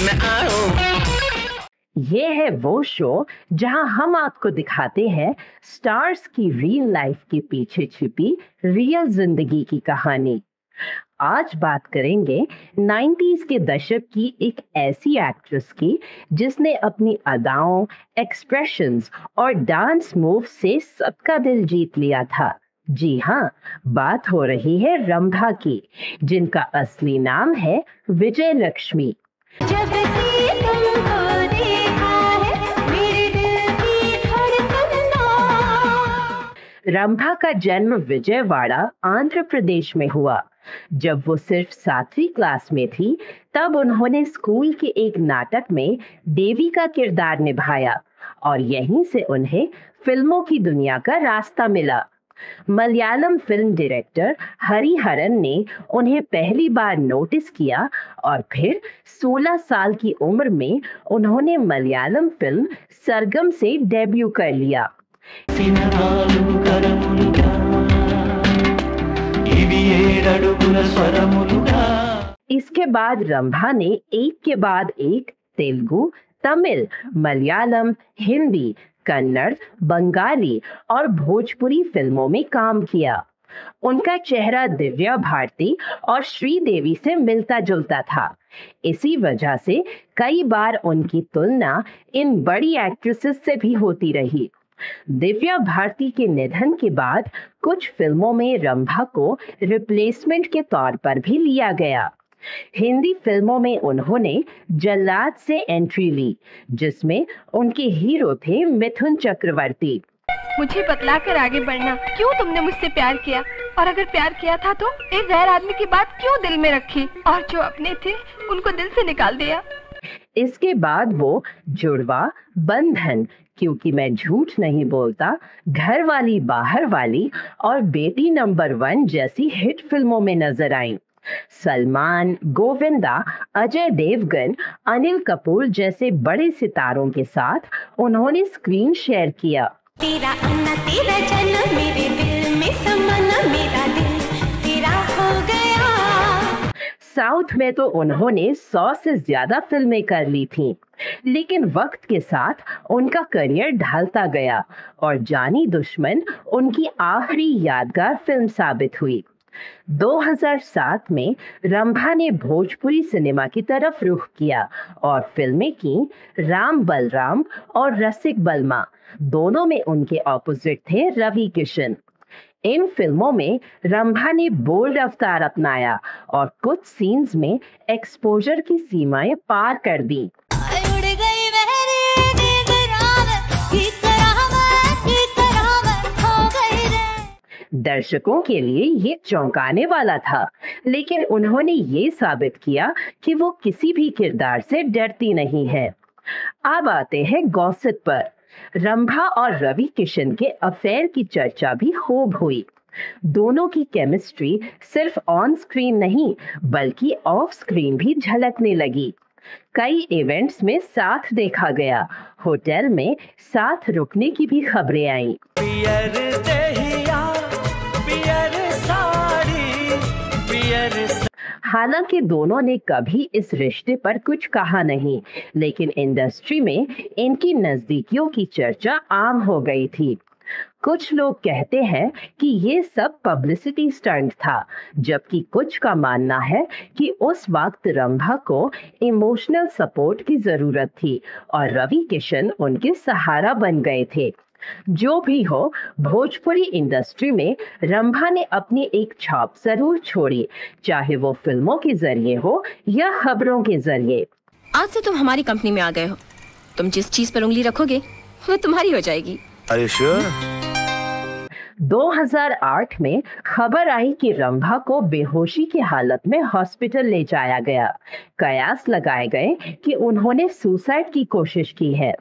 मैं आऊं। ये है वो शो जहां हम आपको दिखाते हैं स्टार्स की रियल लाइफ के पीछे छिपी रियल जिंदगी की कहानी। आज बात करेंगे 90s के दशक की एक ऐसी एक्ट्रेस की जिसने अपनी अदाओं, एक्सप्रेशंस और डांस मूव से सबका दिल जीत लिया था। जी हाँ, बात हो रही है रंभा की, जिनका असली नाम है विजय लक्ष्मी। जब से तुमको देखा है मेरे दिल की धड़कन। रंभा का जन्म विजयवाड़ा, आंध्र प्रदेश में हुआ। जब वो सिर्फ 7वीं क्लास में थी, तब उन्होंने स्कूल के एक नाटक में देवी का किरदार निभाया और यहीं से उन्हें फिल्मों की दुनिया का रास्ता मिला। मलयालम फिल्म डायरेक्टर हरिहरन ने उन्हें पहली बार नोटिस किया और फिर 16 साल की उम्र में उन्होंने मलयालम फिल्म सरगम से डेब्यू कर लिया। इसके बाद रंभा ने एक के बाद एक तेलुगु, तमिल, मलयालम, हिंदी, कन्नड़, बंगाली और भोजपुरी फिल्मों में काम किया। उनका चेहरा दिव्या भारती और श्रीदेवी से मिलता जुलता था। इसी वजह से कई बार उनकी तुलना इन बड़ी एक्ट्रेसेस से भी होती रही। दिव्या भारती के निधन के बाद कुछ फिल्मों में रंभा को रिप्लेसमेंट के तौर पर भी लिया गया। हिंदी फिल्मों में उन्होंने जल्लाद से एंट्री ली, जिसमें उनके हीरो थे मिथुन चक्रवर्ती। मुझे बतलाकर आगे बढ़ना, क्यों तुमने मुझसे प्यार किया, और अगर प्यार किया था तो एक गैर आदमी की बात क्यों दिल में रखी, और जो अपने थे उनको दिल से निकाल दिया। इसके बाद वो जुड़वा, बंधन, क्योंकि मैं झूठ नहीं बोलता, घर वाली बाहर वाली और बेटी नंबर 1 जैसी हिट फिल्मों में नजर आईं। सलमान, गोविंदा, अजय देवगन, अनिल कपूर जैसे बड़े सितारों के साथ उन्होंने स्क्रीन शेयर किया। तेरा आना तेरा जाना मेरे दिल में समाना, मेरा दिल तेरा हो गया। साउथ में तो उन्होंने 100 से ज्यादा फिल्में कर ली थीं, लेकिन वक्त के साथ उनका करियर ढलता गया और जानी दुश्मन उनकी आखिरी यादगार फिल्म साबित हुई। 2007 में रंभा ने भोजपुरी सिनेमा की तरफ रुख किया और फिल्में की राम बलराम और रसिक बलमा। दोनों में उनके ऑपोजिट थे रवि किशन। इन फिल्मों में रंभा ने बोल्ड अवतार अपनाया और कुछ सीन्स में एक्सपोजर की सीमाएं पार कर दी। दर्शकों के लिए ये चौंकाने वाला था, लेकिन उन्होंने ये साबित किया कि वो किसी भी किरदार से डरती नहीं है। अब आते हैं गॉसिप पर। रंभा और रवि किशन के अफेयर की चर्चा भी खूब हुई। दोनों की केमिस्ट्री सिर्फ ऑन स्क्रीन नहीं बल्कि ऑफ स्क्रीन भी झलकने लगी। कई इवेंट्स में साथ देखा गया, होटल में साथ रुकने की भी खबरें आईं। हालांकि दोनों ने कभी इस रिश्ते पर कुछ कहा नहीं, लेकिन इंडस्ट्री में इनकी नजदीकियों की चर्चा आम हो गई थी। कुछ लोग कहते हैं कि ये सब पब्लिसिटी स्टंट था, जबकि कुछ का मानना है कि उस वक्त रंभा को इमोशनल सपोर्ट की जरूरत थी और रवि किशन उनके सहारा बन गए थे। जो भी हो, भोजपुरी इंडस्ट्री में रंभा ने अपनी एक छाप जरूर छोड़ी, चाहे वो फिल्मों के जरिए हो या खबरों के जरिए। आज से तुम हमारी कंपनी में आ गए हो, तुम जिस चीज पर उंगली रखोगे वो तुम्हारी हो जाएगी। Are you sure? 2008 में खबर आई कि रंभा को बेहोशी की हालत में हॉस्पिटल ले जाया गया। कयास लगाए गए कि उन्होंने सुसाइड की कोशिश की है,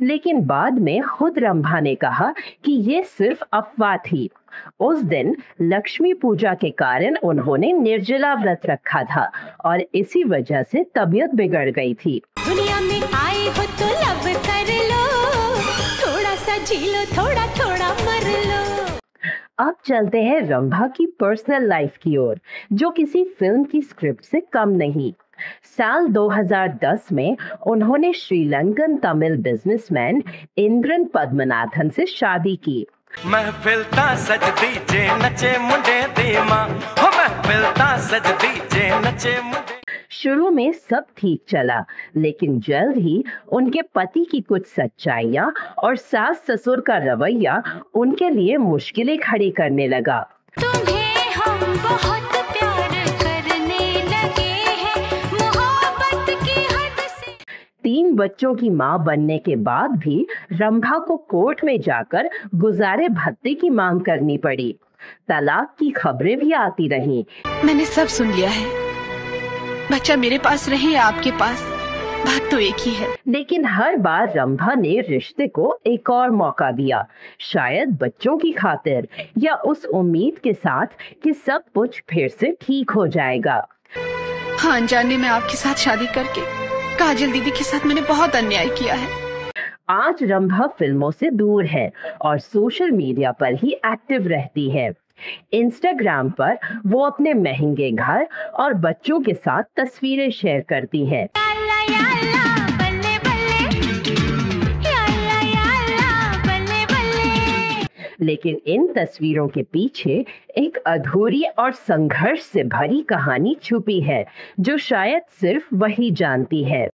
लेकिन बाद में खुद रंभा ने कहा कि ये सिर्फ अफवाह थी। उस दिन लक्ष्मी पूजा के कारण उन्होंने निर्जला व्रत रखा था और इसी वजह से तबीयत बिगड़ गई थी। दुनिया में आए हो तो लब कर लो, थोड़ा सा जी लो, थोड़ा थोड़ा मर लो। अब चलते हैं रंभा की पर्सनल लाइफ की ओर, जो किसी फिल्म की स्क्रिप्ट से कम नहीं। साल 2010 में उन्होंने श्रीलंकन तमिल बिजनेसमैन इंद्रन पद्मनाथन से शादी की। महफिल ता सजदी जे नचे मुंडे दी मां, हो महफिल ता सजदी जे नचे मुंडे। शुरू में सब ठीक चला, लेकिन जल्द ही उनके पति की कुछ सच्चाइयां और सास ससुर का रवैया उनके लिए मुश्किलें खड़ी करने लगा। तुम्हें हम बहुत प्यार करने लगे हैं, मोहब्बत की हद से। 3 बच्चों की मां बनने के बाद भी रंभा को कोर्ट में जाकर गुजारे भत्ते की मांग करनी पड़ी। तलाक की खबरें भी आती रहीं। मैंने सब सुन लिया है। बच्चा मेरे पास रहे या आपके पास, बात तो एक ही है। लेकिन हर बार रंभा ने रिश्ते को एक और मौका दिया, शायद बच्चों की खातिर या उस उम्मीद के साथ कि सब कुछ फिर से ठीक हो जाएगा। हाँ, अनजाने में आपके साथ शादी करके काजल दीदी के साथ मैंने बहुत अन्याय किया है। आज रंभा फिल्मों से दूर है और सोशल मीडिया पर ही एक्टिव रहती है। इंस्टाग्राम पर वो अपने महंगे घर और बच्चों के साथ तस्वीरें शेयर करती है। याला याला बल्ले बल्ले, याला याला बल्ले बल्ले। लेकिन इन तस्वीरों के पीछे एक अधूरी और संघर्ष से भरी कहानी छुपी है, जो शायद सिर्फ वही जानती है।